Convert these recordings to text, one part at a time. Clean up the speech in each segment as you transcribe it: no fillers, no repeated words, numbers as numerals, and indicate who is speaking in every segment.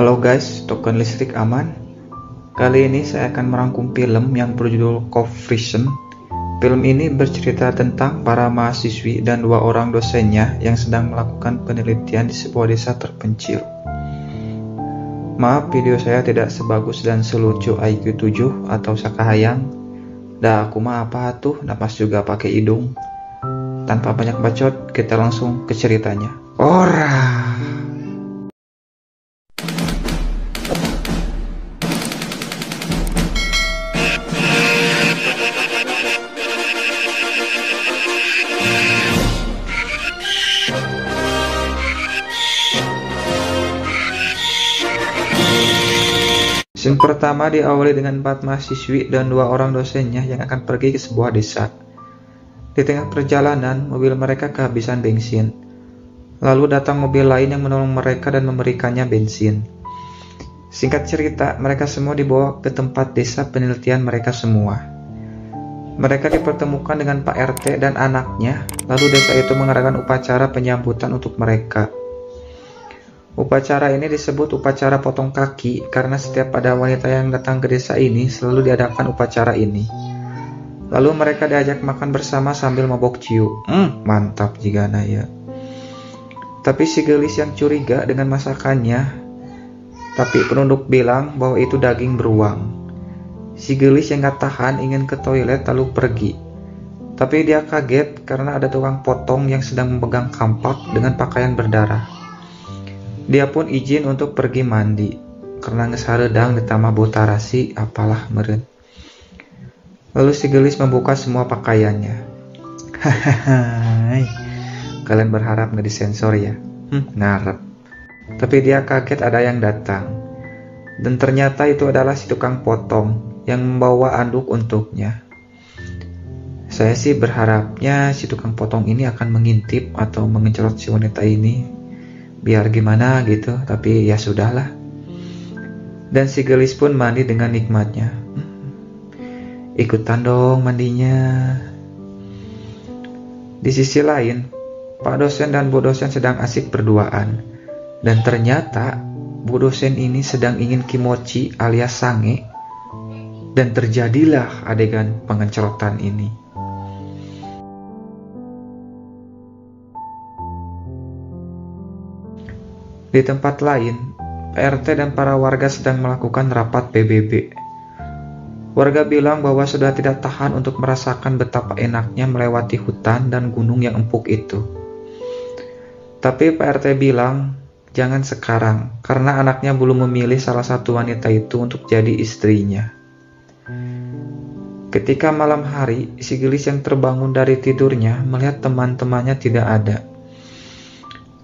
Speaker 1: Halo guys, token listrik aman. Kali ini saya akan merangkum film yang berjudul Cooperation. Film ini bercerita tentang para mahasiswi dan dua orang dosennya yang sedang melakukan penelitian di sebuah desa terpencil. Maaf, video saya tidak sebagus dan selucu IQ 7 atau Sakahayang. Dah aku mah apa tuh, napas juga pakai hidung. Tanpa banyak bacot, kita langsung ke ceritanya. Ora. Scene pertama diawali dengan 4 mahasiswi dan 2 orang dosennya yang akan pergi ke sebuah desa. Di tengah perjalanan, mobil mereka kehabisan bensin. Lalu datang mobil lain yang menolong mereka dan memberikannya bensin. Singkat cerita, mereka semua dibawa ke tempat desa penelitian mereka semua. Mereka dipertemukan dengan Pak RT dan anaknya, lalu desa itu mengadakan upacara penyambutan untuk mereka. Upacara ini disebut upacara potong kaki karena setiap ada wanita yang datang ke desa ini selalu diadakan upacara ini. Lalu mereka diajak makan bersama sambil mabok ciu. Mantap jika ya. Tapi si gelis yang curiga dengan masakannya, tapi penduduk bilang bahwa itu daging beruang. Si gelis yang gak tahan ingin ke toilet lalu pergi. Tapi dia kaget karena ada tukang potong yang sedang memegang kampak dengan pakaian berdarah. Dia pun izin untuk pergi mandi karena ngesaredang ditambah botarasi apalah meren. Lalu si gelis membuka semua pakaiannya. Hahaha, kalian berharap nggak disensor ya? Ngarep. Tapi dia kaget ada yang datang. Dan ternyata itu adalah si tukang potong yang membawa anduk untuknya. Saya sih berharapnya si tukang potong ini akan mengintip atau mengencerot si wanita ini. Biar gimana gitu, tapi ya sudahlah. Dan si gelis pun mandi dengan nikmatnya. Ikutan dong mandinya. Di sisi lain, Pak dosen dan Bu dosen sedang asik berduaan. Dan ternyata Bu dosen ini sedang ingin kimochi alias sange. Dan terjadilah adegan pengencerotan ini. Di tempat lain, PRT dan para warga sedang melakukan rapat PBB. Warga bilang bahwa sudah tidak tahan untuk merasakan betapa enaknya melewati hutan dan gunung yang empuk itu. Tapi PRT bilang, jangan sekarang, karena anaknya belum memilih salah satu wanita itu untuk jadi istrinya. Ketika malam hari, si gelis yang terbangun dari tidurnya melihat teman-temannya tidak ada.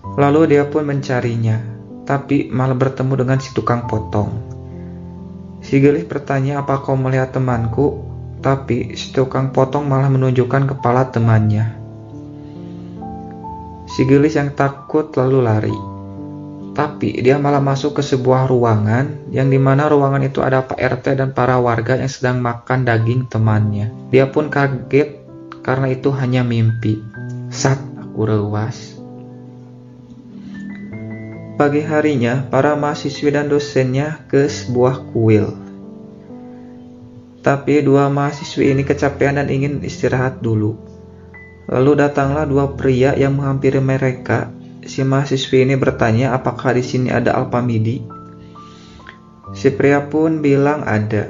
Speaker 1: Lalu dia pun mencarinya, tapi malah bertemu dengan si tukang potong. Si gelis bertanya, apa kau melihat temanku? Tapi si tukang potong malah menunjukkan kepala temannya. Si gelis yang takut lalu lari. Tapi dia malah masuk ke sebuah ruangan, yang dimana ruangan itu ada Pak RT dan para warga yang sedang makan daging temannya. Dia pun kaget karena itu hanya mimpi. Sat, aku rewas. Pagi harinya, para mahasiswi dan dosennya ke sebuah kuil. Tapi dua mahasiswi ini kecapean dan ingin istirahat dulu. Lalu datanglah 2 pria yang menghampiri mereka. Si mahasiswi ini bertanya apakah di sini ada Alpamidi. Si pria pun bilang ada.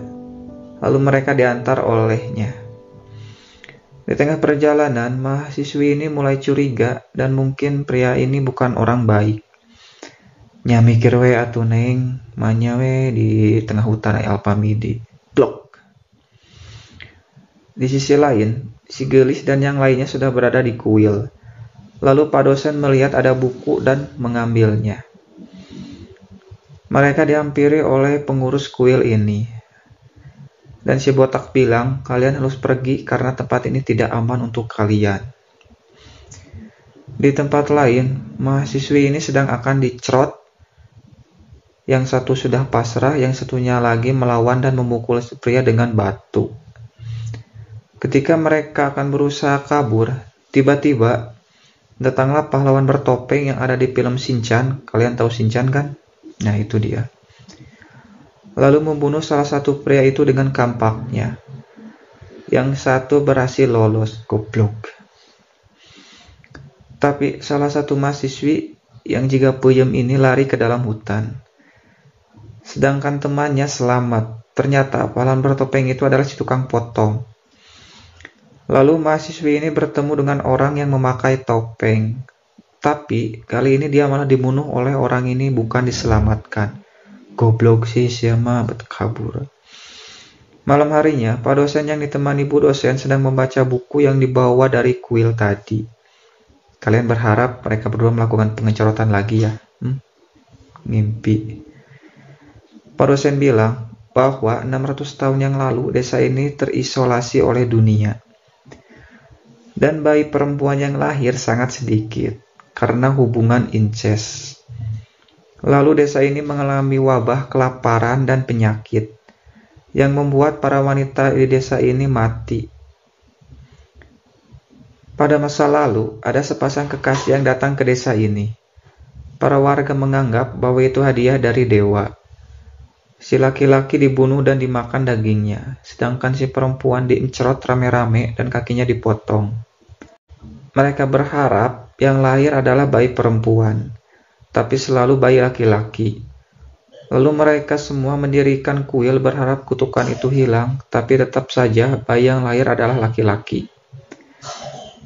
Speaker 1: Lalu mereka diantar olehnya. Di tengah perjalanan, mahasiswi ini mulai curiga dan mungkin pria ini bukan orang baik. Nya mikir we atuh neng, manya we di tengah hutan Alpamidi. Blok. Di sisi lain, si gelis dan yang lainnya sudah berada di kuil. Lalu Pak dosen melihat ada buku dan mengambilnya. Mereka dihampiri oleh pengurus kuil ini. Dan si botak bilang, kalian harus pergi karena tempat ini tidak aman untuk kalian. Di tempat lain, mahasiswi ini sedang akan dicerot. Yang satu sudah pasrah, yang satunya lagi melawan dan memukul si pria dengan batu. Ketika mereka akan berusaha kabur, tiba-tiba datanglah pahlawan bertopeng yang ada di film Shinchan. Kalian tahu Shinchan kan? Nah itu dia. lalu membunuh salah satu pria itu dengan kampaknya. Yang satu berhasil lolos, goblok. Tapi salah satu mahasiswi yang juga puyem ini lari ke dalam hutan. Sedangkan temannya selamat. Ternyata pahlawan bertopeng itu adalah si tukang potong. Lalu mahasiswi ini bertemu dengan orang yang memakai topeng. Tapi kali ini dia malah dibunuh oleh orang ini, bukan diselamatkan. Goblok sih siapa kabur. Malam harinya, Pak dosen yang ditemani Bu dosen sedang membaca buku yang dibawa dari kuil tadi. Kalian berharap mereka berdua melakukan pengecoran lagi ya? Mimpi. Pak dosen bilang bahwa 600 tahun yang lalu desa ini terisolasi oleh dunia. Dan bayi perempuan yang lahir sangat sedikit karena hubungan incest. Lalu desa ini mengalami wabah kelaparan dan penyakit yang membuat para wanita di desa ini mati. Pada masa lalu, ada sepasang kekasih yang datang ke desa ini. Para warga menganggap bahwa itu hadiah dari dewa. Si laki-laki dibunuh dan dimakan dagingnya, sedangkan si perempuan diincerot rame-rame dan kakinya dipotong. Mereka berharap yang lahir adalah bayi perempuan, tapi selalu bayi laki-laki. Lalu mereka semua mendirikan kuil berharap kutukan itu hilang, tapi tetap saja bayi yang lahir adalah laki-laki.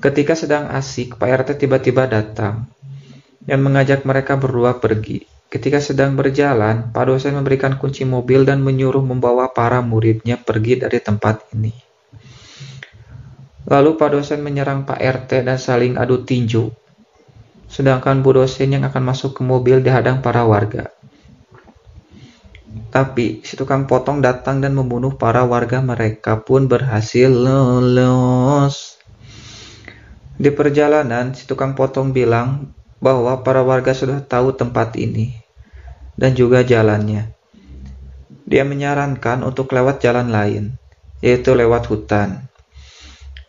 Speaker 1: Ketika sedang asik, Pak RT tiba-tiba datang dan mengajak mereka berdua pergi. Ketika sedang berjalan, Pak dosen memberikan kunci mobil dan menyuruh membawa para muridnya pergi dari tempat ini. Lalu Pak dosen menyerang Pak RT dan saling adu tinju. Sedangkan Bu dosen yang akan masuk ke mobil dihadang para warga. Tapi si tukang potong datang dan membunuh para warga, mereka pun berhasil lolos. Di perjalanan, si tukang potong bilang bahwa para warga sudah tahu tempat ini dan juga jalannya. Dia menyarankan untuk lewat jalan lain, yaitu lewat hutan.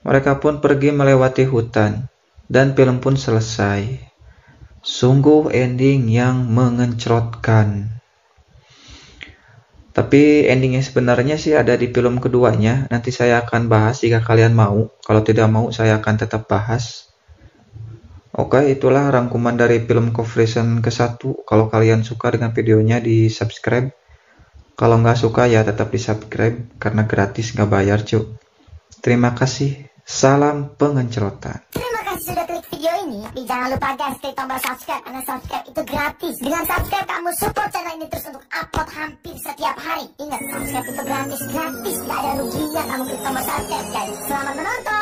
Speaker 1: Mereka pun pergi melewati hutan dan film pun selesai. Sungguh ending yang mengencrotkan. Tapi endingnya sebenarnya sih ada di film keduanya. Nanti saya akan bahas jika kalian mau. Kalau tidak mau, saya akan tetap bahas. Oke, itulah rangkuman dari film Conversion ke-1. Kalau kalian suka dengan videonya, di subscribe. Kalau nggak suka ya tetap di subscribe, karena gratis nggak bayar cuy. Terima kasih. Salam pengencrotan.
Speaker 2: Terima kasih sudah klik video ini. Tapi jangan lupa guys, klik tombol subscribe, karena subscribe itu gratis. Dengan subscribe kamu support channel ini terus untuk upload hampir setiap hari. Ingat, subscribe itu gratis. Gak ada ruginya kamu klik tombol subscribe guys. Selamat menonton.